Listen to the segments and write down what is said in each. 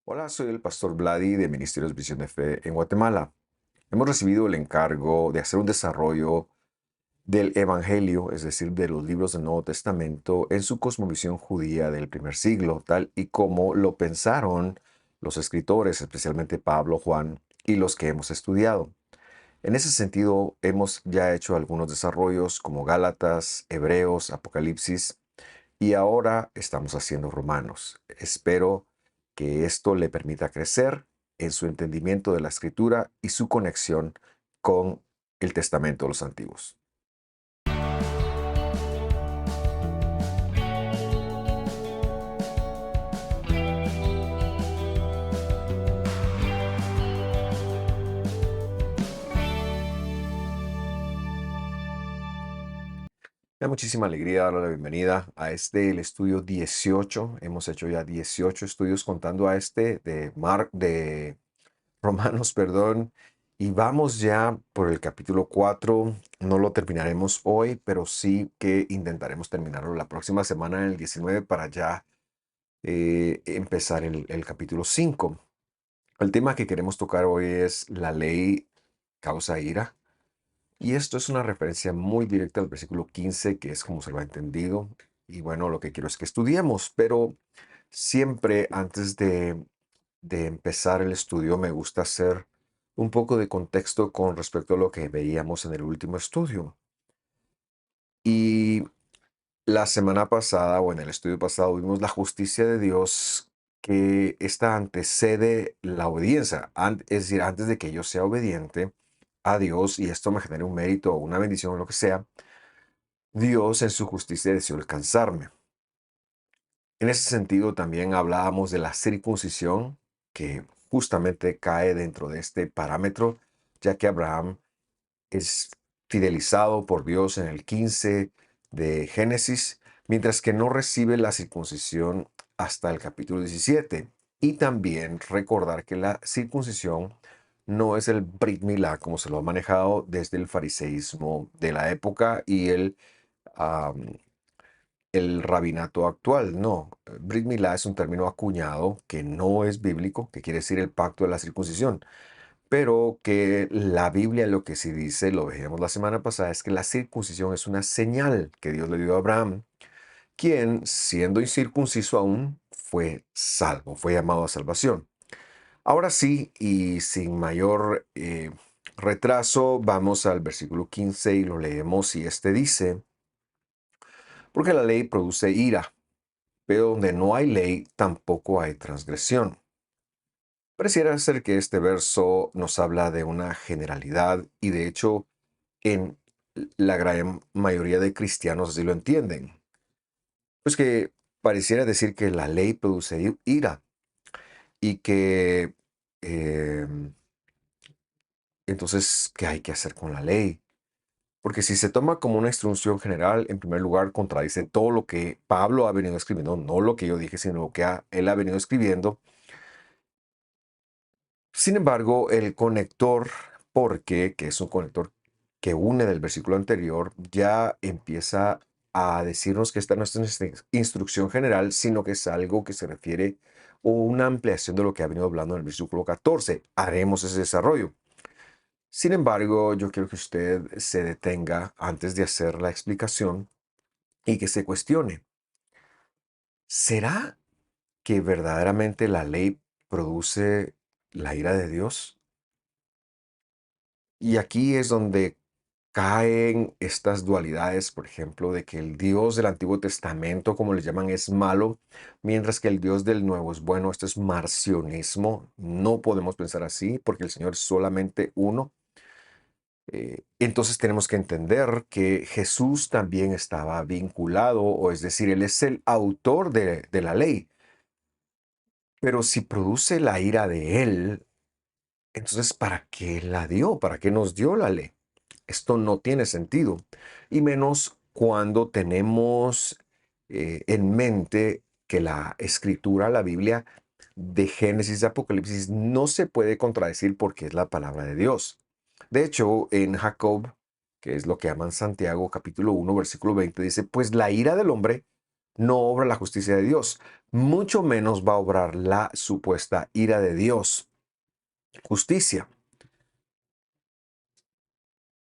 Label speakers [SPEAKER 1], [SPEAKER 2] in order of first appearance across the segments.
[SPEAKER 1] Hola, soy el pastor Vladi de Ministerios Visión de Fe en Guatemala. Hemos recibido el encargo de hacer un desarrollo del Evangelio, es decir, de los libros del Nuevo Testamento, en su cosmovisión judía del primer siglo, tal y como lo pensaron los escritores, especialmente Pablo, Juan y los que hemos estudiado. En ese sentido, hemos ya hecho algunos desarrollos como Gálatas, Hebreos, Apocalipsis, y ahora estamos haciendo Romanos. Espero que esto le permita crecer en su entendimiento de la escritura y su conexión con el Testamento de los Antiguos. Me da muchísima alegría darle la bienvenida a el estudio 18. Hemos hecho ya 18 estudios contando a este de Romanos, perdón, y vamos ya por el capítulo 4. No lo terminaremos hoy, pero sí que intentaremos terminarlo la próxima semana en el 19 para ya empezar el capítulo 5. El tema que queremos tocar hoy es la ley causa ira. Y esto es una referencia muy directa al versículo 15, que es como se lo ha entendido. Y bueno, lo que quiero es que estudiemos, pero siempre antes de empezar el estudio me gusta hacer un poco de contexto con respecto a lo que veíamos en el último estudio. Y la semana pasada o en el estudio pasado vimos la justicia de Dios, que esta antecede la obediencia. Es decir, antes de que yo sea obediente a Dios y esto me genere un mérito o una bendición o lo que sea, Dios en su justicia decidió alcanzarme. En ese sentido también hablábamos de la circuncisión, que justamente cae dentro de este parámetro, ya que Abraham es fidelizado por Dios en el 15 de Génesis, mientras que no recibe la circuncisión hasta el capítulo 17. Y también recordar que la circuncisión no es el Brit Milá como se lo ha manejado desde el fariseísmo de la época y am, el rabinato actual. No, Brit Milá es un término acuñado que no es bíblico, que quiere decir el pacto de la circuncisión, pero que la Biblia lo que sí dice, lo veíamos la semana pasada, es que la circuncisión es una señal que Dios le dio a Abraham, quien, siendo incircunciso aún, fue salvo, fue llamado a salvación. Ahora sí, y sin mayor retraso, vamos al versículo 15 y lo leemos, y este dice: porque la ley produce ira, pero donde no hay ley, tampoco hay transgresión. Pareciera ser que este verso nos habla de una generalidad y de hecho en la gran mayoría de cristianos así lo entienden. Pues que pareciera decir que la ley produce ira y que em, entonces, ¿qué hay que hacer con la ley? Porque si se toma como una instrucción general, en primer lugar contradice todo lo que Pablo ha venido escribiendo, no lo que yo dije, sino lo que él ha venido escribiendo. Sin embargo, el conector porque, que es un conector que une del versículo anterior, ya empieza a decirnos que esta no es una instrucción general, sino que es algo que se refiere o una ampliación de lo que ha venido hablando en el versículo 14. Haremos ese desarrollo. Sin embargo, yo quiero que usted se detenga antes de hacer la explicación y que se cuestione. ¿Será que verdaderamente la ley produce la ira de Dios? Y aquí es donde caen estas dualidades, por ejemplo, de que el Dios del Antiguo Testamento, como le llaman, es malo, mientras que el Dios del Nuevo es bueno. Esto es marcionismo. No podemos pensar así porque el Señor es solamente uno. Entonces tenemos que entender que Jesús también estaba vinculado, o es decir, Él es el autor de la ley. Pero si produce la ira de Él, entonces ¿para qué la dio? ¿Para qué nos dio la ley? Esto no tiene sentido, y menos cuando tenemos en mente que la escritura, la Biblia, de Génesis a Apocalipsis, no se puede contradecir porque es la palabra de Dios. De hecho, en Jacob, que es lo que llaman Santiago, capítulo 1, versículo 20, dice, pues la ira del hombre no obra la justicia de Dios, mucho menos va a obrar la supuesta ira de Dios. Justicia.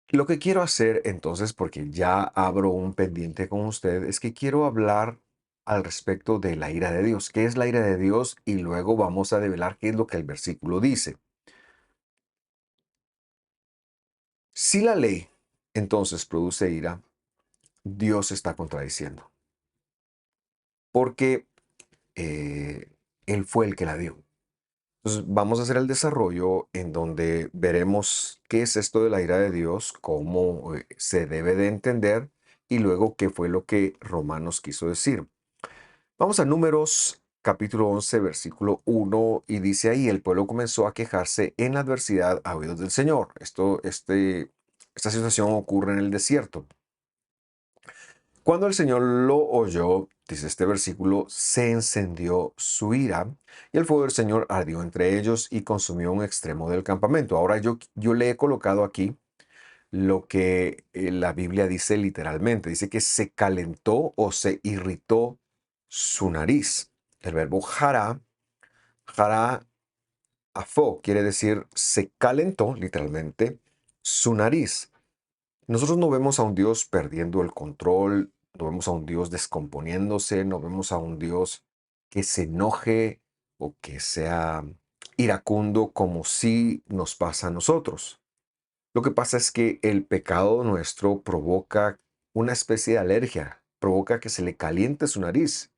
[SPEAKER 1] Lo que quiero hacer entonces, porque ya abro un pendiente con usted, es que quiero hablar al respecto de la ira de Dios. ¿Qué es la ira de Dios? Y luego vamos a develar qué es lo que el versículo dice. Si la ley entonces produce ira, Dios está contradiciendo, porque Él fue el que la dio. Entonces vamos a hacer el desarrollo en donde veremos qué es esto de la ira de Dios, cómo se debe de entender y luego qué fue lo que Romanos quiso decir. Vamos a Números capítulo 11, versículo 1, y dice ahí, el pueblo comenzó a quejarse en la adversidad a oídos del Señor. Esta situación ocurre en el desierto. Cuando el Señor lo oyó, dice este versículo, se encendió su ira y el fuego del Señor ardió entre ellos y consumió un extremo del campamento. Ahora yo le he colocado aquí lo que la Biblia dice literalmente. Dice que se calentó o se irritó su nariz. El verbo jara afó, quiere decir se calentó literalmente su nariz. Nosotros no vemos a un Dios perdiendo el control, no vemos a un Dios descomponiéndose, no vemos a un Dios que se enoje o que sea iracundo como si nos pasa a nosotros. Lo que pasa es que el pecado nuestro provoca una especie de alergia, provoca que se le caliente su nariz.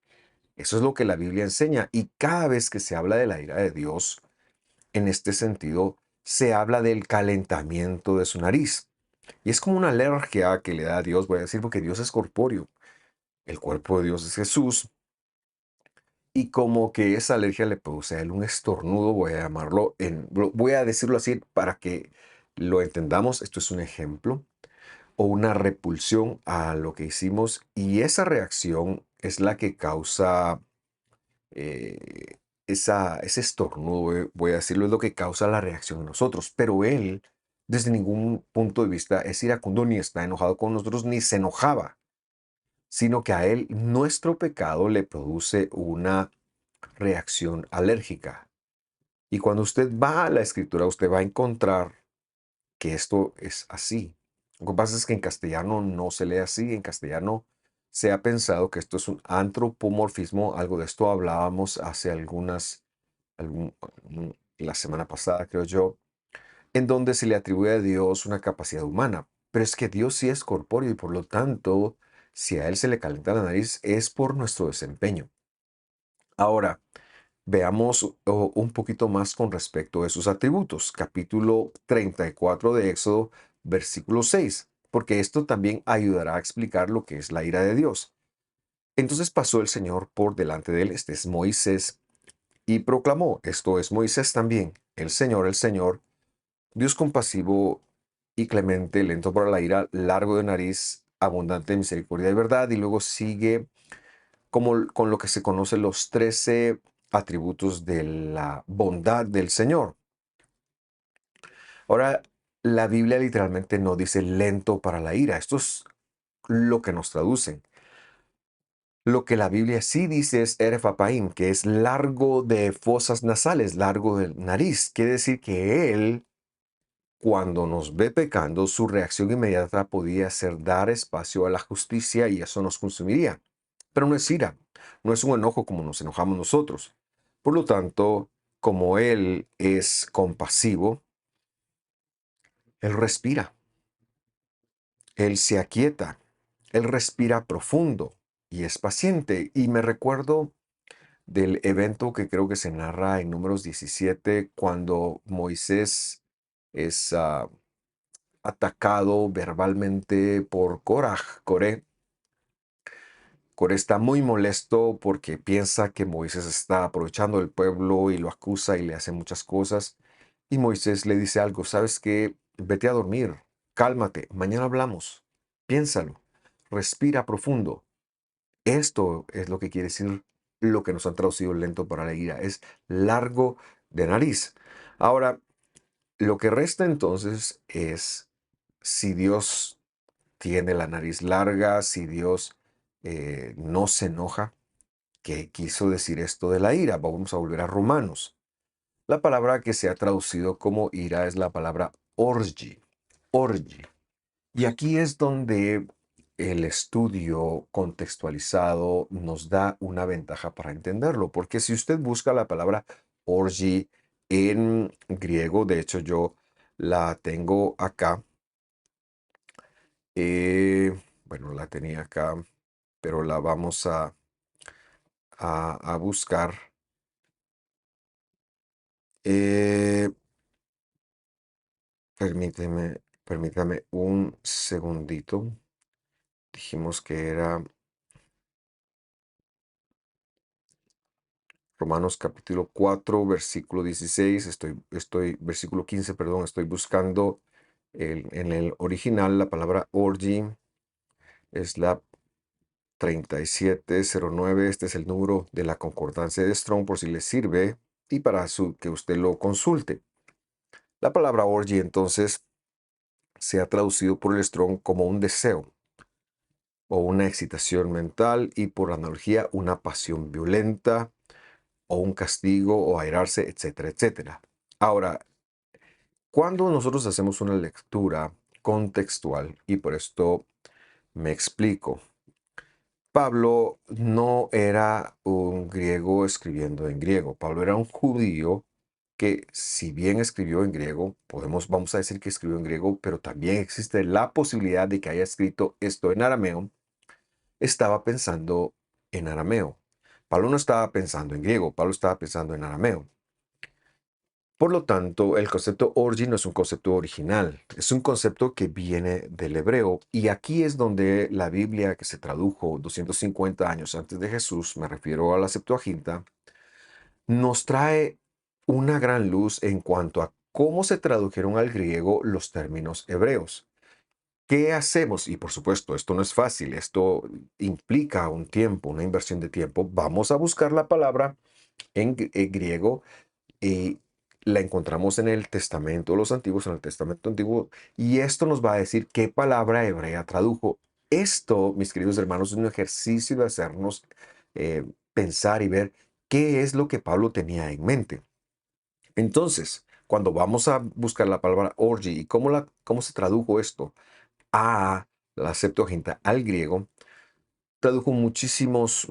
[SPEAKER 1] Eso es lo que la Biblia enseña y cada vez que se habla de la ira de Dios, en este sentido, se habla del calentamiento de su nariz. Y es como una alergia que le da a Dios, voy a decir, porque Dios es corpóreo. El cuerpo de Dios es Jesús. Y como que esa alergia le produce a él un estornudo, voy a llamarlo, voy a decirlo así para que lo entendamos. Esto es un ejemplo o una repulsión a lo que hicimos. Y esa reacción es la que causa ese estornudo, voy a decirlo, es lo que causa la reacción en nosotros. Pero él, desde ningún punto de vista, es iracundo ni está enojado con nosotros, ni se enojaba, sino que a él nuestro pecado le produce una reacción alérgica. Y cuando usted va a la escritura, usted va a encontrar que esto es así. Lo que pasa es que en castellano no se lee así. En castellano se ha pensado que esto es un antropomorfismo. Algo de esto hablábamos hace la semana pasada, creo yo, en donde se le atribuye a Dios una capacidad humana. Pero es que Dios sí es corpóreo y por lo tanto, si a Él se le calienta la nariz, es por nuestro desempeño. Ahora, veamos un poquito más con respecto a sus atributos. Capítulo 34 de Éxodo, versículo 6, porque esto también ayudará a explicar lo que es la ira de Dios. Entonces pasó el Señor por delante de él, este es Moisés, y proclamó, esto es Moisés también, el Señor, Dios compasivo y clemente, lento para la ira, largo de nariz, abundante de misericordia y verdad, y luego sigue como con lo que se conoce los 13 atributos de la bondad del Señor. Ahora, la Biblia literalmente no dice lento para la ira. Esto es lo que nos traducen. Lo que la Biblia sí dice es erefapaim, que es largo de fosas nasales, largo de nariz. Quiere decir que Él, cuando nos ve pecando, su reacción inmediata podía ser dar espacio a la justicia y eso nos consumiría. Pero no es ira, no es un enojo como nos enojamos nosotros. Por lo tanto, como Él es compasivo, Él respira, Él se aquieta, Él respira profundo y es paciente. Y me recuerdo del evento que creo que se narra en Números 17, cuando Moisés es atacado verbalmente por Coré. Coré está muy molesto porque piensa que Moisés está aprovechando del pueblo y lo acusa y le hace muchas cosas. Y Moisés le dice algo, ¿sabes qué? Vete a dormir, cálmate, mañana hablamos, piénsalo, respira profundo. Esto es lo que quiere decir lo que nos han traducido lento para la ira, es largo de nariz. Ahora, lo que resta entonces es si Dios tiene la nariz larga, si Dios no se enoja. ¿Qué quiso decir esto de la ira? Vamos a volver a Romanos. La palabra que se ha traducido como ira es la palabra orgi. Orgi. Y aquí es donde el estudio contextualizado nos da una ventaja para entenderlo, porque si usted busca la palabra orgi en griego, de hecho yo la tengo acá, bueno, la tenía acá, pero la vamos a buscar. Eh, permítame un segundito. Dijimos que era Romanos capítulo 4, versículo 16. Versículo 15, perdón. Estoy buscando en el original la palabra orgi. Es la 3709. Este es el número de la concordancia de Strong por si le sirve y para que usted lo consulte. La palabra orgy entonces se ha traducido por el Strong como un deseo o una excitación mental y por analogía una pasión violenta o un castigo o airarse, etcétera, etcétera. Ahora, cuando nosotros hacemos una lectura contextual, y por esto me explico, Pablo no era un griego escribiendo en griego. Pablo era un judío que, si bien escribió en griego, vamos a decir que escribió en griego, pero también existe la posibilidad de que haya escrito esto en arameo. Estaba pensando en arameo. Pablo no estaba pensando en griego, Pablo estaba pensando en arameo. Por lo tanto, el concepto origin no es un concepto original, es un concepto que viene del hebreo. Y aquí es donde la Biblia, que se tradujo 250 años antes de Jesús, me refiero a la Septuaginta, nos trae una gran luz en cuanto a cómo se tradujeron al griego los términos hebreos. ¿Qué hacemos? Y por supuesto, esto no es fácil, esto implica un tiempo, una inversión de tiempo. Vamos a buscar la palabra en griego y la encontramos en el Testamento de los Antiguos, en el Testamento Antiguo, y esto nos va a decir qué palabra hebrea tradujo. Esto, mis queridos hermanos, es un ejercicio de hacernos pensar y ver qué es lo que Pablo tenía en mente. Entonces, cuando vamos a buscar la palabra orgy y cómo se tradujo esto a la Septuaginta, al griego, tradujo muchísimos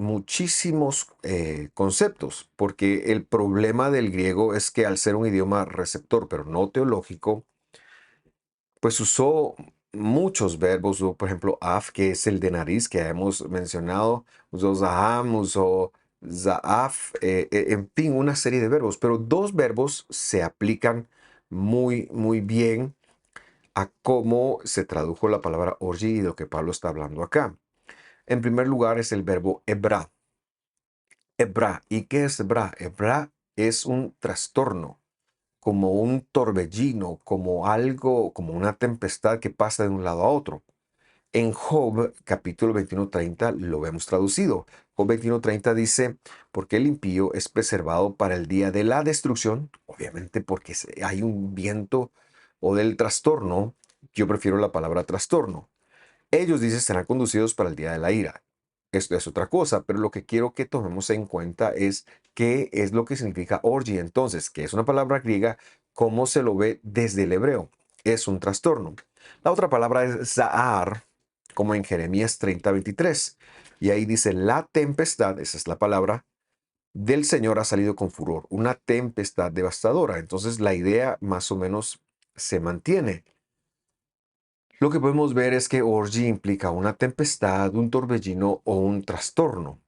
[SPEAKER 1] conceptos, porque el problema del griego es que al ser un idioma receptor, pero no teológico, pues usó muchos verbos, usó, por ejemplo, af, que es el de nariz que hemos mencionado, usó zaham, usó zaaf, en fin, una serie de verbos, pero dos verbos se aplican muy bien a cómo se tradujo la palabra orgi y de lo que Pablo está hablando acá. En primer lugar es el verbo hebra. Hebra. ¿Y qué es hebra? Hebra es un trastorno, como un torbellino, como algo, como una tempestad que pasa de un lado a otro. En Job, capítulo 21:30, lo vemos traducido. Job 21:30 dice, porque el impío es preservado para el día de la destrucción, obviamente porque hay un viento o del trastorno. Yo prefiero la palabra trastorno. Ellos, dice, serán conducidos para el día de la ira. Esto es otra cosa, pero lo que quiero que tomemos en cuenta es qué es lo que significa orgy. Entonces, que es una palabra griega, cómo se lo ve desde el hebreo. Es un trastorno. La otra palabra es zahar, como en Jeremías 30:23. Y ahí dice, la tempestad, esa es la palabra, del Señor ha salido con furor, una tempestad devastadora. Entonces, la idea más o menos se mantiene. Lo que podemos ver es que orgy implica una tempestad, un torbellino o un trastorno.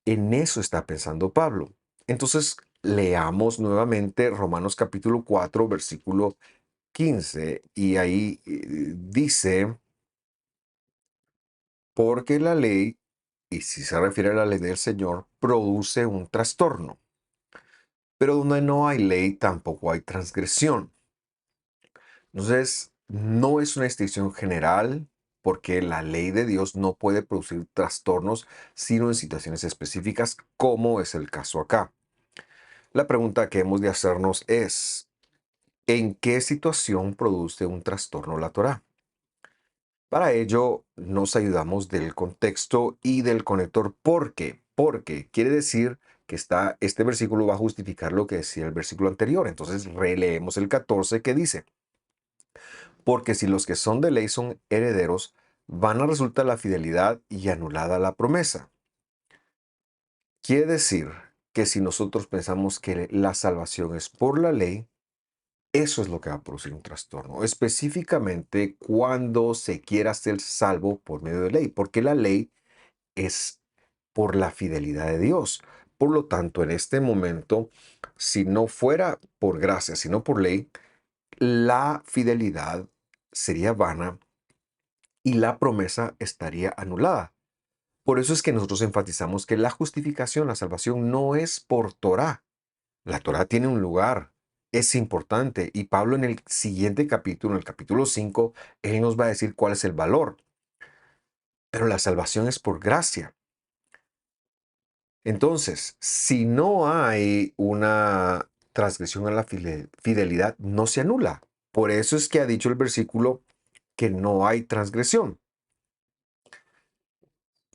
[SPEAKER 1] En eso está pensando Pablo. Entonces, leamos nuevamente Romanos capítulo 4, versículo 15, y ahí dice, porque la ley, y si se refiere a la ley del Señor, produce un trastorno. Pero donde no hay ley, tampoco hay transgresión. Entonces, no es una distinción general porque la ley de Dios no puede producir trastornos sino en situaciones específicas, como es el caso acá. La pregunta que hemos de hacernos es, ¿en qué situación produce un trastorno la Torá? Para ello nos ayudamos del contexto y del conector. ¿Por qué? Porque quiere decir que este versículo va a justificar lo que decía el versículo anterior. Entonces releemos el 14 que dice, porque si los que son de ley son herederos, van a resultar la fidelidad y anulada la promesa. Quiere decir que si nosotros pensamos que la salvación es por la ley, eso es lo que va a producir un trastorno, específicamente cuando se quiera ser salvo por medio de ley, porque la ley es por la fidelidad de Dios. Por lo tanto, en este momento, si no fuera por gracia, sino por ley, la fidelidad sería vana y la promesa estaría anulada. Por eso es que nosotros enfatizamos que la justificación, la salvación, no es por Torah. La Torah tiene un lugar, es importante, y Pablo en el siguiente capítulo, en el capítulo 5, él nos va a decir cuál es el valor. Pero la salvación es por gracia. Entonces, si no hay una transgresión a la fidelidad, no se anula. Por eso es que ha dicho el versículo que no hay transgresión.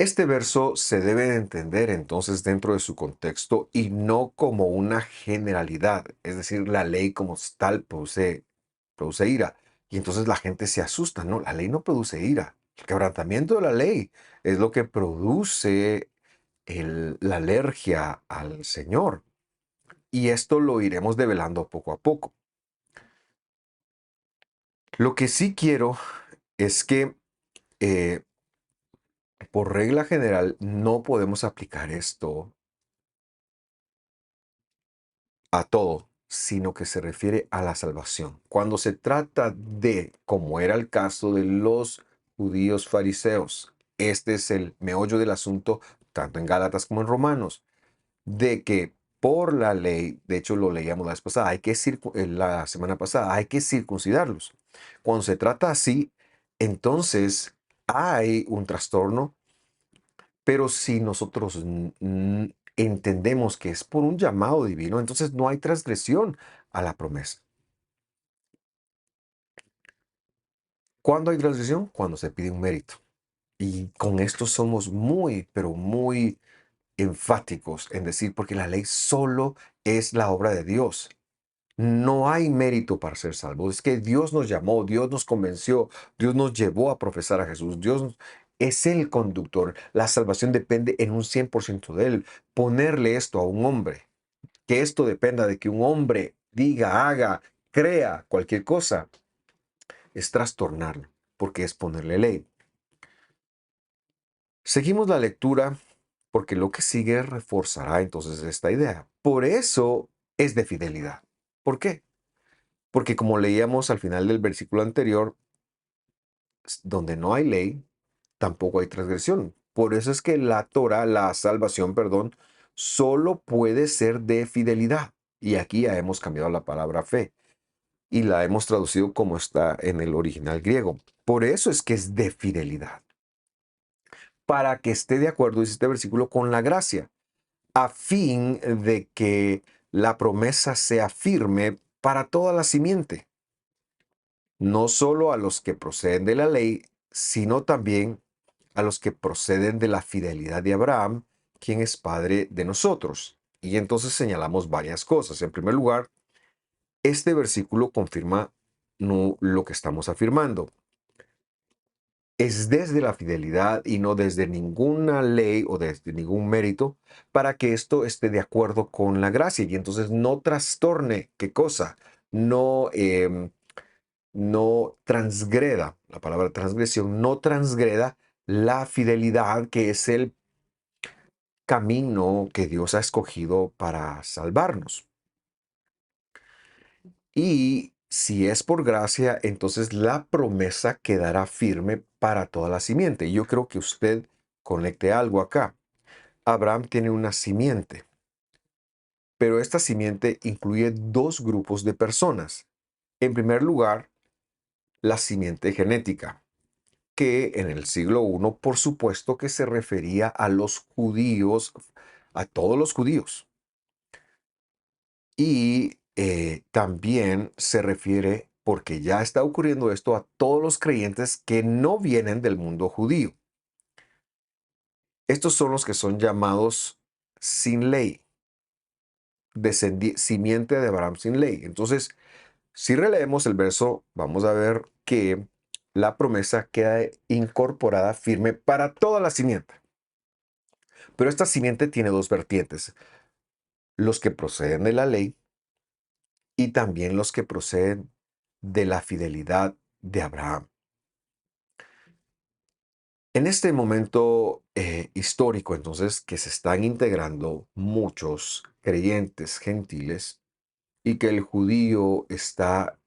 [SPEAKER 1] Este verso se debe de entender entonces dentro de su contexto y no como una generalidad, es decir, la ley como tal produce ira. Y entonces la gente se asusta, no, la ley no produce ira. El quebrantamiento de la ley es lo que produce la alergia al Señor. Y esto lo iremos develando poco a poco. Lo que sí quiero es que eh, por regla general no podemos aplicar esto a todo, sino que se refiere a la salvación. Cuando se trata de, como era el caso de los judíos fariseos, este es el meollo del asunto, tanto en Gálatas como en Romanos, de que por la ley, de hecho lo leíamos la vez pasada, la semana pasada, hay que circuncidarlos. Cuando se trata así, entonces hay un trastorno, pero si nosotros entendemos que es por un llamado divino, entonces no hay transgresión a la promesa. ¿Cuándo hay transgresión? Cuando se pide un mérito. Y con esto somos muy, pero muy enfáticos en decir, porque la ley solo es la obra de Dios. No hay mérito para ser salvos. Es que Dios nos llamó, Dios nos convenció, Dios nos llevó a profesar a Jesús. Es el conductor. La salvación depende en un 100% de Él. Ponerle esto a un hombre, que esto dependa de que un hombre diga, haga, crea cualquier cosa, es trastornarlo, porque es ponerle ley. Seguimos la lectura porque lo que sigue reforzará entonces esta idea. Por eso es de fidelidad. ¿Por qué? Porque como leíamos al final del versículo anterior, donde no hay ley, tampoco hay transgresión. Por eso es que la Torah, la salvación, perdón, solo puede ser de fidelidad. Y aquí ya hemos cambiado la palabra fe y la hemos traducido como está en el original griego. Por eso es que es de fidelidad. Para que esté de acuerdo, dice este versículo, con la gracia, a fin de que la promesa sea firme para toda la simiente, no solo a los que proceden de la ley, sino también a los que proceden de la fidelidad de Abraham, quien es padre de nosotros. Y entonces señalamos varias cosas. En primer lugar, este versículo confirma lo que estamos afirmando. Es desde la fidelidad y no desde ninguna ley o desde ningún mérito para que esto esté de acuerdo con la gracia y entonces no trastorne, ¿qué cosa? No, no transgreda, la palabra transgresión, no transgreda la fidelidad que es el camino que Dios ha escogido para salvarnos. Y si es por gracia, entonces la promesa quedará firme para toda la simiente. Y yo creo que usted conecte algo acá. Abraham tiene una simiente, pero esta simiente incluye dos grupos de personas. En primer lugar, la simiente genética, que en el siglo I, por supuesto que se refería a los judíos, a todos los judíos. Y también se refiere porque ya está ocurriendo esto a todos los creyentes que no vienen del mundo judío. Estos son los que son llamados sin ley, simiente de Abraham sin ley. Entonces, si releemos el verso, vamos a ver que la promesa queda incorporada firme para toda la simiente. Pero esta simiente tiene dos vertientes: los que proceden de la ley y también los que proceden de la fidelidad de Abraham. En este momento histórico, entonces, que se están integrando muchos creyentes gentiles y que el judío está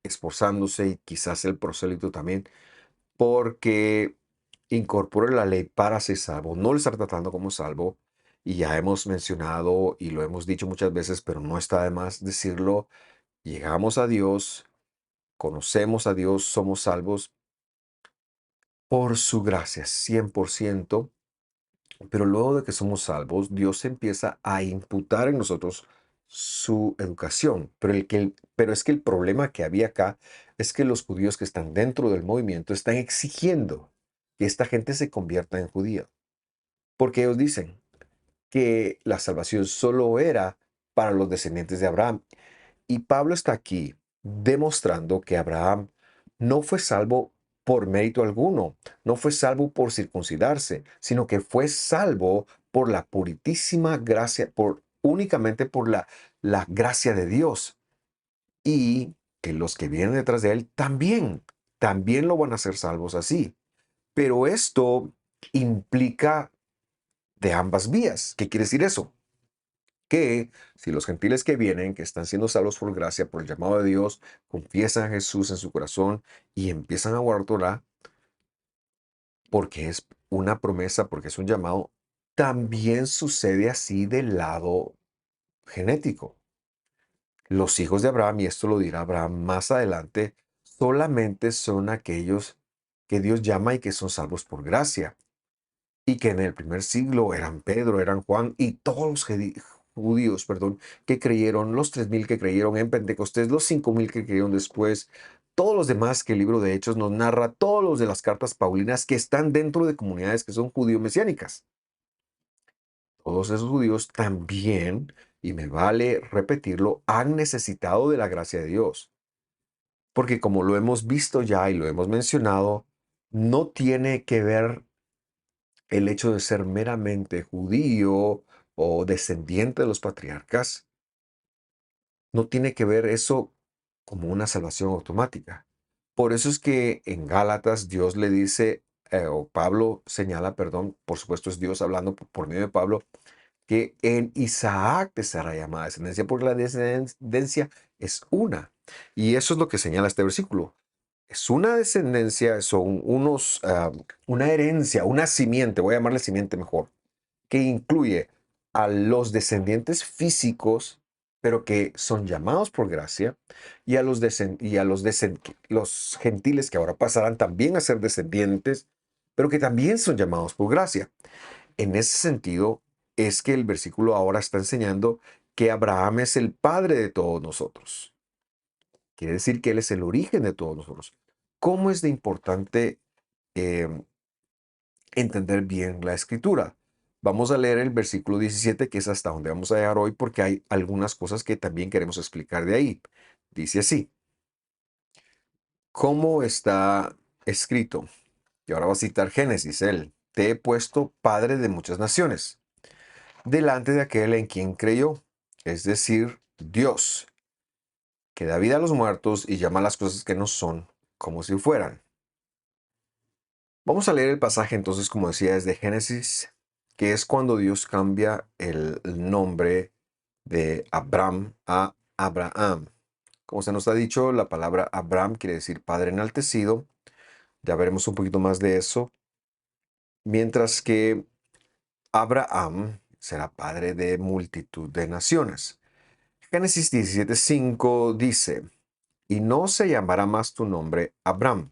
[SPEAKER 1] esforzándose, y quizás el prosélito también, porque incorpore la ley para ser salvo, no le está tratando como salvo. Y ya hemos mencionado y lo hemos dicho muchas veces, pero no está de más decirlo: llegamos a Dios, conocemos a Dios, somos salvos por su gracia, 100%. Pero luego de que somos salvos, Dios empieza a imputar en nosotros su educación. Pero es que el problema que había acá es que los judíos que están dentro del movimiento están exigiendo que esta gente se convierta en judía. Porque ellos dicen que la salvación solo era para los descendientes de Abraham. Y Pablo está aquí demostrando que Abraham no fue salvo por mérito alguno, no fue salvo por circuncidarse, sino que fue salvo por la puritísima gracia, únicamente por la gracia de Dios. Y que los que vienen detrás de él también lo van a ser salvos así. Pero esto implica de ambas vías. ¿Qué quiere decir eso? Que si los gentiles que vienen, que están siendo salvos por gracia, por el llamado de Dios, confiesan a Jesús en su corazón y empiezan a guardar Torah, porque es una promesa, porque es un llamado, también sucede así del lado genético. Los hijos de Abraham, y esto lo dirá Abraham más adelante, solamente son aquellos que Dios llama y que son salvos por gracia. Y que en el primer siglo eran Pedro, eran Juan y todos los judíos, perdón, que creyeron, los 3000 que creyeron en Pentecostés, los 5000 que creyeron después, todos los demás que el libro de Hechos nos narra, todos los de las cartas paulinas que están dentro de comunidades que son judío-mesiánicas. Todos esos judíos también, y me vale repetirlo, han necesitado de la gracia de Dios. Porque como lo hemos visto ya y lo hemos mencionado, no tiene que ver el hecho de ser meramente judío o descendiente de los patriarcas, no tiene que ver eso como una salvación automática. Por eso es que en Gálatas Dios le dice, o Pablo señala, perdón, por supuesto es Dios hablando por medio de Pablo, que en Isaac te será llamada descendencia, porque la descendencia es una. Y eso es lo que señala este versículo. Es una descendencia, son una herencia, una simiente, voy a llamarle simiente mejor, que incluye a los descendientes físicos, pero que son llamados por gracia, y a los gentiles que ahora pasarán también a ser descendientes, pero que también son llamados por gracia. En ese sentido, es que el versículo ahora está enseñando que Abraham es el padre de todos nosotros. Quiere decir que Él es el origen de todos nosotros. ¿Cómo es de importante em, entender bien la escritura? Vamos a leer el versículo 17, que es hasta donde vamos a llegar hoy, porque hay algunas cosas que también queremos explicar de ahí. Dice así: ¿cómo está escrito? Y ahora va a citar Génesis, él: te he puesto padre de muchas naciones, delante de aquel en quien creyó, es decir, Dios, que da vida a los muertos y llama a las cosas que no son como si fueran. Vamos a leer el pasaje entonces, como decía, desde Génesis, que es cuando Dios cambia el nombre de Abram a Abraham. Como se nos ha dicho, la palabra Abram quiere decir padre enaltecido. Ya veremos un poquito más de eso. Mientras que Abraham será padre de multitud de naciones. Génesis 17:5 dice: y no se llamará más tu nombre Abram,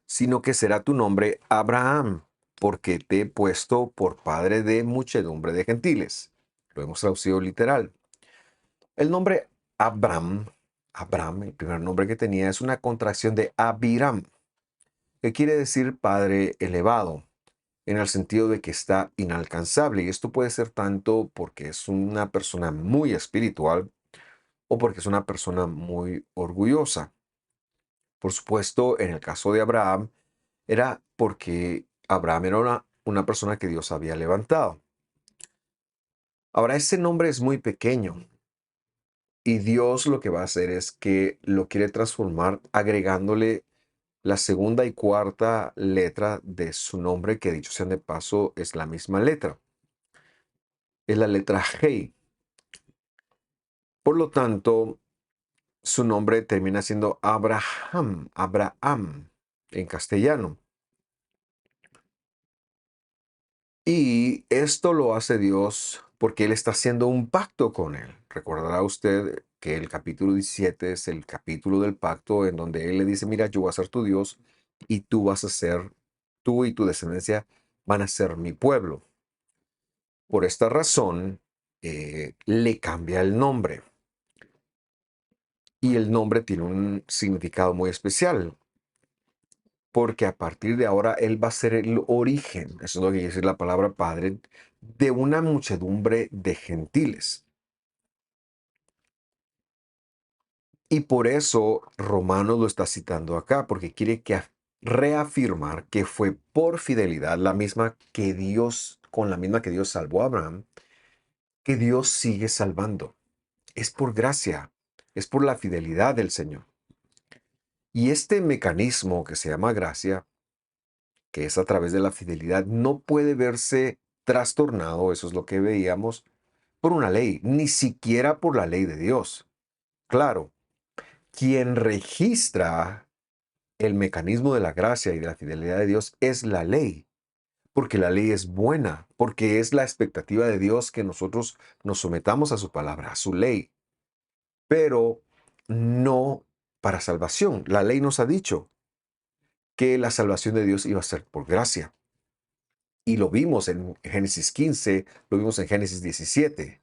[SPEAKER 1] sino que será tu nombre Abraham, porque te he puesto por padre de muchedumbre de gentiles. Lo hemos traducido literal. El nombre Abram Abraham, el primer nombre que tenía, es una contracción de Abiram, que quiere decir padre elevado, en el sentido de que está inalcanzable. Y esto puede ser tanto porque es una persona muy espiritual o porque es una persona muy orgullosa. Por supuesto, en el caso de Abraham, era porque Abraham era una persona que Dios había levantado. Ahora, ese nombre es muy pequeño y Dios lo que va a hacer es que lo quiere transformar agregándole la segunda y cuarta letra de su nombre, que dicho sea de paso, es la misma letra. Es la letra Hey. Por lo tanto, su nombre termina siendo Abraham, Abraham en castellano. Y esto lo hace Dios porque Él está haciendo un pacto con Él. Recordará usted que el capítulo 17 es el capítulo del pacto en donde Él le dice, mira, yo voy a ser tu Dios y tú vas a ser, tú y tu descendencia van a ser mi pueblo. Por esta razón, le cambia el nombre. Y el nombre tiene un significado muy especial, porque a partir de ahora Él va a ser el origen, eso es lo que quiere decir la palabra Padre, de una muchedumbre de gentiles. Y por eso Romanos lo está citando acá, porque quiere que reafirmar que fue por fidelidad la misma que Dios, con la misma que Dios salvó a Abraham, que Dios sigue salvando. Es por gracia, es por la fidelidad del Señor. Y este mecanismo que se llama gracia, que es a través de la fidelidad, no puede verse trastornado, eso es lo que veíamos, por una ley, ni siquiera por la ley de Dios. Claro, quien registra el mecanismo de la gracia y de la fidelidad de Dios es la ley, porque la ley es buena, porque es la expectativa de Dios que nosotros nos sometamos a su palabra, a su ley, pero no para salvación. La ley nos ha dicho que la salvación de Dios iba a ser por gracia. Y lo vimos en Génesis 15, lo vimos en Génesis 17.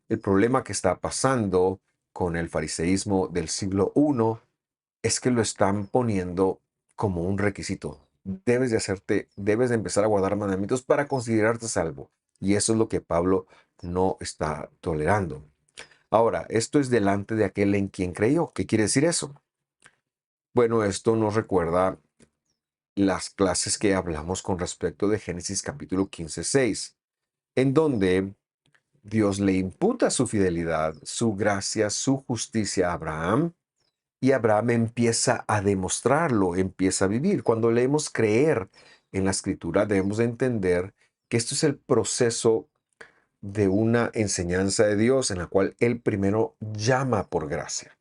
[SPEAKER 1] El problema que está pasando con el fariseísmo del siglo I es que lo están poniendo como un requisito. Debes de empezar a guardar mandamientos para considerarte salvo. Y eso es lo que Pablo no está tolerando. Ahora, esto es delante de aquel en quien creyó. ¿Qué quiere decir eso? Bueno, esto nos recuerda las clases que hablamos con respecto de Génesis capítulo 15:6, en donde Dios le imputa su fidelidad, su gracia, su justicia a Abraham, y Abraham empieza a demostrarlo, empieza a vivir. Cuando leemos creer en la escritura, debemos de entender que esto es el proceso de una enseñanza de Dios en la cual Él primero llama por gracia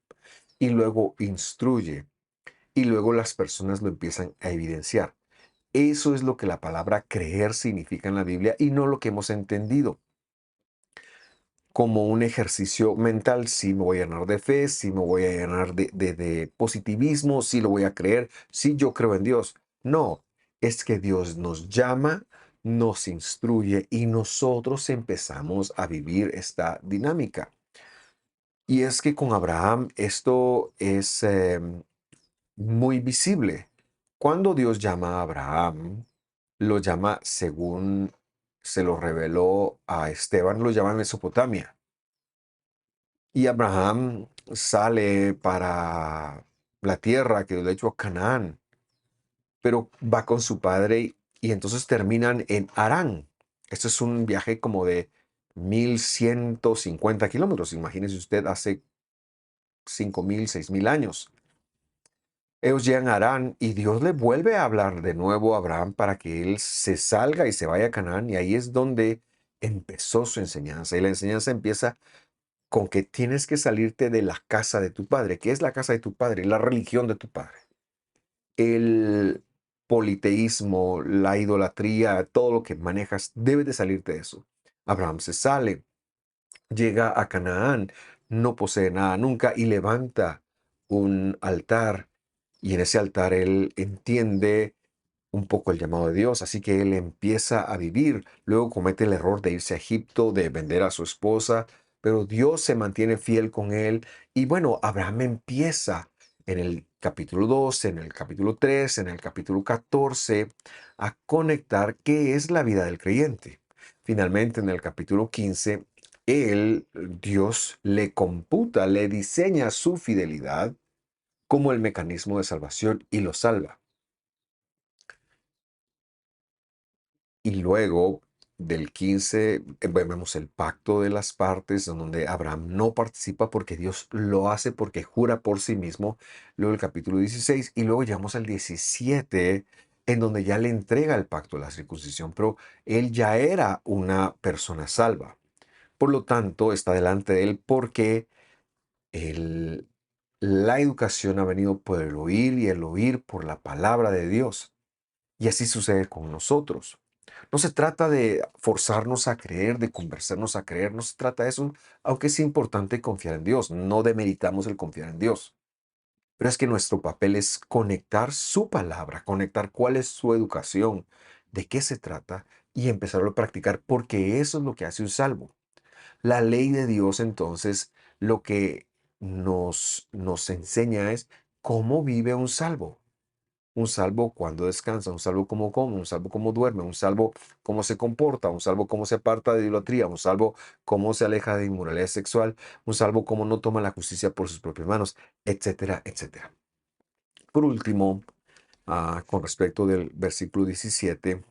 [SPEAKER 1] y luego instruye y luego las personas lo empiezan a evidenciar. Eso es lo que la palabra creer significa en la Biblia y no lo que hemos entendido como un ejercicio mental. Si me voy a llenar de fe, si me voy a llenar de positivismo, si lo voy a creer, si yo creo en Dios. No, es que Dios nos llama, nos instruye y nosotros empezamos a vivir esta dinámica. Y es que con Abraham esto es muy visible. Cuando Dios llama a Abraham, lo llama según se lo reveló a Esteban, lo llama Mesopotamia. Y Abraham sale para la tierra que de hecho Canaán, pero va con su padre y entonces terminan en Harán. Esto es un viaje como de 1150 kilómetros. Imagínese usted, hace 5000, 6000 años. Ellos llegan a Harán y Dios le vuelve a hablar de nuevo a Abraham para que él se salga y se vaya a Canaán. Y ahí es donde empezó su enseñanza. Y la enseñanza empieza con que tienes que salirte de la casa de tu padre. ¿Qué es la casa de tu padre? La religión de tu padre. El politeísmo, la idolatría, todo lo que manejas, debes de salirte de eso. Abraham se sale, llega a Canaán, no posee nada nunca y levanta un altar. Y en ese altar él entiende un poco el llamado de Dios, así que él empieza a vivir, luego comete el error de irse a Egipto, de vender a su esposa, pero Dios se mantiene fiel con él. Y bueno, Abraham empieza en el capítulo 12, en el capítulo 3, en el capítulo 14, a conectar qué es la vida del creyente. Finalmente, en el capítulo 15, Dios le computa, le diseña su fidelidad como el mecanismo de salvación y lo salva. Y luego del 15 vemos el pacto de las partes, en donde Abraham no participa porque Dios lo hace porque jura por sí mismo. Luego el capítulo 16 y luego llegamos al 17 en donde ya le entrega el pacto de la circuncisión, pero él ya era una persona salva. Por lo tanto, está delante de él porque el- la educación ha venido por el oír y el oír por la palabra de Dios. Y así sucede con nosotros. No se trata de forzarnos a creer, de conversarnos a creer, no se trata de eso, aunque es importante confiar en Dios, no demeritamos el confiar en Dios. Pero es que nuestro papel es conectar su palabra, conectar cuál es su educación, de qué se trata y empezarlo a practicar, porque eso es lo que hace un salvo. La ley de Dios, entonces, lo que nos enseña es cómo vive un salvo. Un salvo cuando descansa, un salvo cómo come, un salvo cómo duerme, un salvo cómo se comporta, un salvo cómo se aparta de idolatría, un salvo cómo se aleja de inmoralidad sexual, un salvo cómo no toma la justicia por sus propias manos, etcétera, etcétera. Por último, con respecto del versículo 17,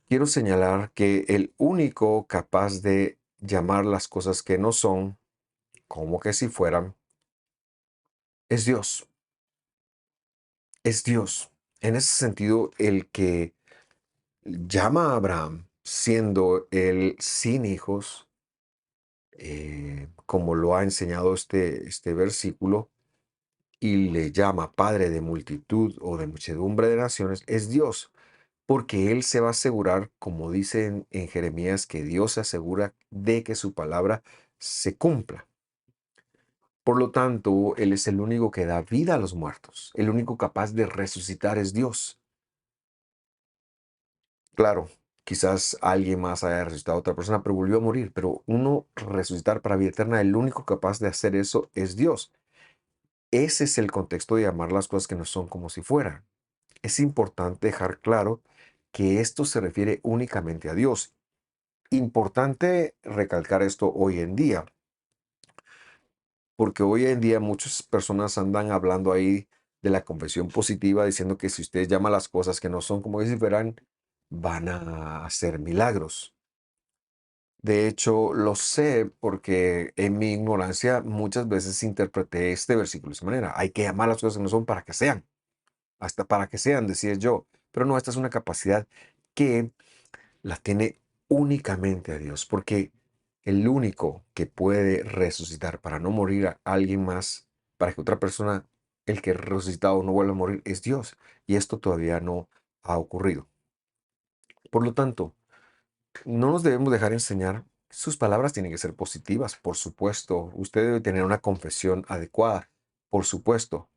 [SPEAKER 1] quiero señalar que el único capaz de llamar las cosas que no son como que si fueran es Dios. Es Dios. En ese sentido, el que llama a Abraham siendo él sin hijos, como lo ha enseñado este versículo, y le llama padre de multitud o de muchedumbre de naciones, es Dios, porque él se va a asegurar, como dice en Jeremías, que Dios se asegura de que su palabra se cumpla. Por lo tanto, él es el único que da vida a los muertos, el único capaz de resucitar es Dios. Claro, quizás alguien más haya resucitado a otra persona, pero volvió a morir. Pero uno resucitar para vida eterna, el único capaz de hacer eso es Dios. Ese es el contexto de llamar las cosas que no son como si fueran. Es importante dejar claro que esto se refiere únicamente a Dios. Importante recalcar esto hoy en día, porque hoy en día muchas personas andan hablando ahí de la confesión positiva, diciendo que si usted llama las cosas que no son como si fueran, van a hacer milagros. De hecho, lo sé porque en mi ignorancia muchas veces interpreté este versículo de esa manera. Hay que llamar las cosas que no son para que sean, hasta para que sean, decía yo. Pero no, esta es una capacidad que la tiene únicamente a Dios, porque el único que puede resucitar para no morir a alguien más, para que otra persona, el que resucitado no vuelva a morir, es Dios. Y esto todavía no ha ocurrido. Por lo tanto, no nos debemos dejar enseñar. Sus palabras tienen que ser positivas, por supuesto. Usted debe tener una confesión adecuada, por supuesto.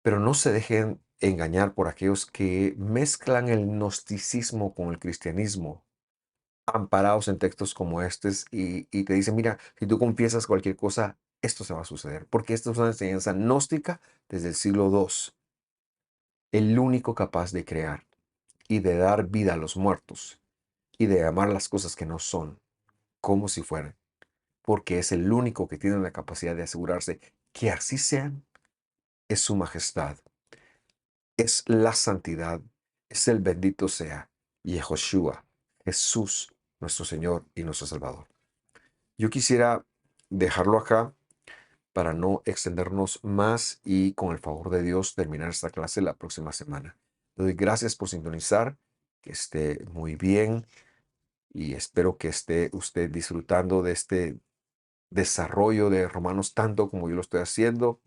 [SPEAKER 1] Pero no se dejen engañar por aquellos que mezclan el gnosticismo con el cristianismo, amparados en textos como estos, y te dicen, mira, si tú confiesas cualquier cosa, esto se va a suceder. Porque esto es una enseñanza gnóstica desde el siglo II. El único capaz de crear y de dar vida a los muertos y de llamar las cosas que no son como si fueran, porque es el único que tiene la capacidad de asegurarse que así sean, es su majestad, es la santidad, es el bendito sea Yehoshua, Jesús, nuestro Señor y nuestro Salvador. Yo quisiera dejarlo acá para no extendernos más y con el favor de Dios terminar esta clase la próxima semana. Le doy gracias por sintonizar, que esté muy bien y espero que esté usted disfrutando de este desarrollo de Romanos tanto como yo lo estoy haciendo.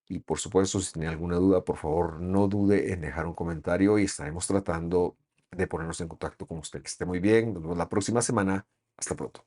[SPEAKER 1] Y por supuesto, si tiene alguna duda, por favor, no dude en dejar un comentario y estaremos tratando de ponernos en contacto con usted. Que esté muy bien. Nos vemos la próxima semana. Hasta pronto.